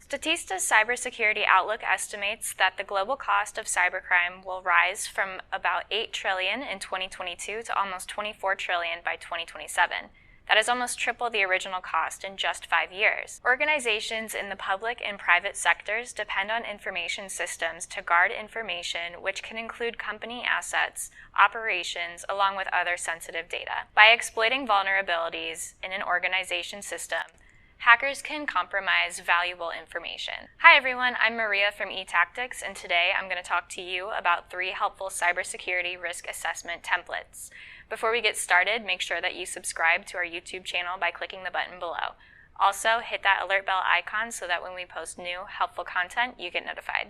Statista's cybersecurity outlook estimates that the global cost of cybercrime will rise from about $8 trillion in 2022 to almost $24 trillion by 2027. That is almost triple the original cost in just 5 years. Organizations in the public and private sectors depend on information systems to guard information, which can include company assets, operations, along with other sensitive data. By exploiting vulnerabilities in an organization system, hackers can compromise valuable information. Hi everyone, I'm Maria from eTactics, and today I'm going to talk to you about 3 helpful cybersecurity risk assessment templates. Before we get started, make sure that you subscribe to our YouTube channel by clicking the button below. Also, hit that alert bell icon so that when we post new, helpful content, you get notified.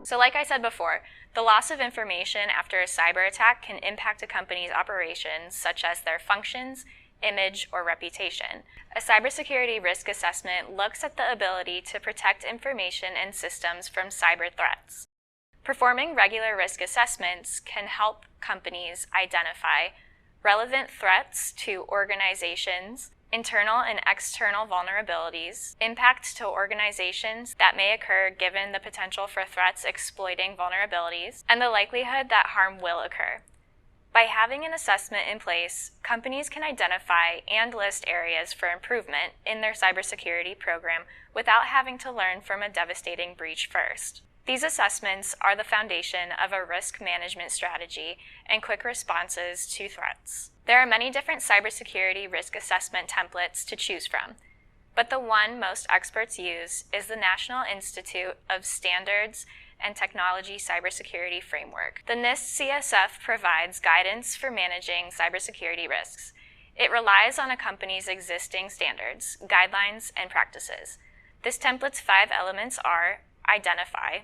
So like I said before, the loss of information after a cyber attack can impact a company's operations, such as their functions, image, or reputation. A cybersecurity risk assessment looks at the ability to protect information and systems from cyber threats. Performing regular risk assessments can help companies identify relevant threats to organizations, internal and external vulnerabilities, impact to organizations that may occur given the potential for threats exploiting vulnerabilities, and the likelihood that harm will occur. By having an assessment in place, companies can identify and list areas for improvement in their cybersecurity program without having to learn from a devastating breach first. These assessments are the foundation of a risk management strategy and quick responses to threats. There are many different cybersecurity risk assessment templates to choose from, but the one most experts use is the National Institute of Standards and Technology Cybersecurity Framework. The NIST CSF provides guidance for managing cybersecurity risks. It relies on a company's existing standards, guidelines, and practices. This template's 5 elements are: identify,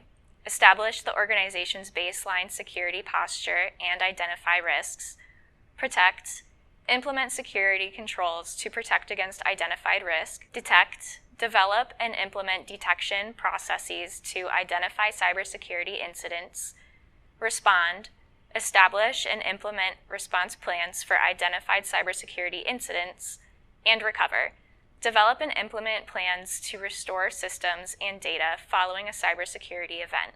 establish the organization's baseline security posture and identify risks; protect, implement security controls to protect against identified risk; detect, develop and implement detection processes to identify cybersecurity incidents; respond, establish and implement response plans for identified cybersecurity incidents; and recover, develop and implement plans to restore systems and data following a cybersecurity event.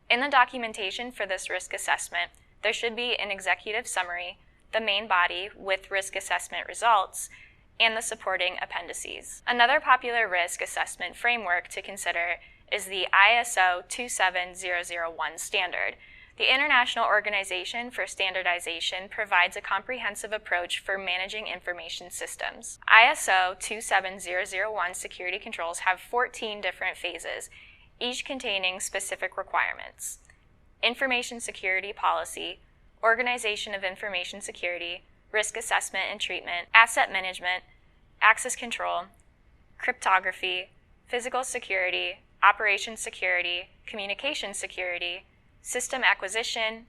In the documentation for this risk assessment, there should be an executive summary, the main body with risk assessment results, and the supporting appendices. Another popular risk assessment framework to consider is the ISO 27001 standard. The International Organization for Standardization provides a comprehensive approach for managing information systems. ISO 27001 security controls have 14 different phases, each containing specific requirements: information security policy, organization of information security, risk assessment and treatment, asset management, access control, cryptography, physical security, operations security, communication security, system acquisition,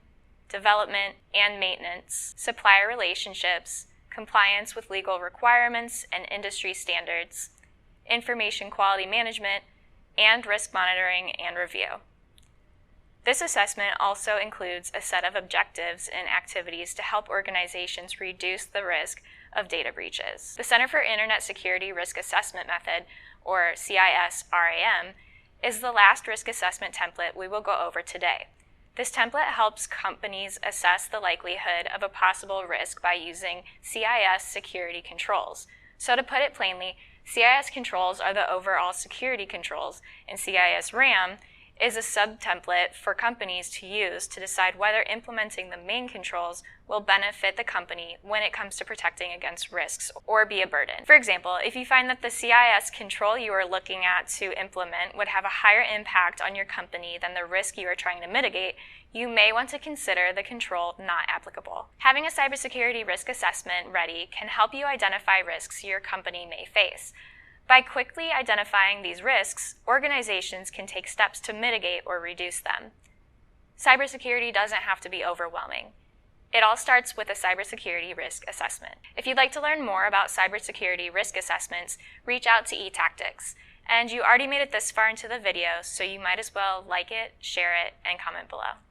development and maintenance, supplier relationships, compliance with legal requirements and industry standards, information quality management, and risk monitoring and review. This assessment also includes a set of objectives and activities to help organizations reduce the risk of data breaches. The Center for Internet Security Risk Assessment Method, or CISRAM, is the last risk assessment template we will go over today. This template helps companies assess the likelihood of a possible risk by using CIS security controls. So to put it plainly, CIS controls are the overall security controls, and CISRAM is a sub-template for companies to use to decide whether implementing the main controls will benefit the company when it comes to protecting against risks or be a burden. For example, if you find that the CIS control you are looking at to implement would have a higher impact on your company than the risk you are trying to mitigate, you may want to consider the control not applicable. Having a cybersecurity risk assessment ready can help you identify risks your company may face. By quickly identifying these risks, organizations can take steps to mitigate or reduce them. Cybersecurity doesn't have to be overwhelming. It all starts with a cybersecurity risk assessment. If you'd like to learn more about cybersecurity risk assessments, reach out to eTactics. And you already made it this far into the video, so you might as well like it, share it, and comment below.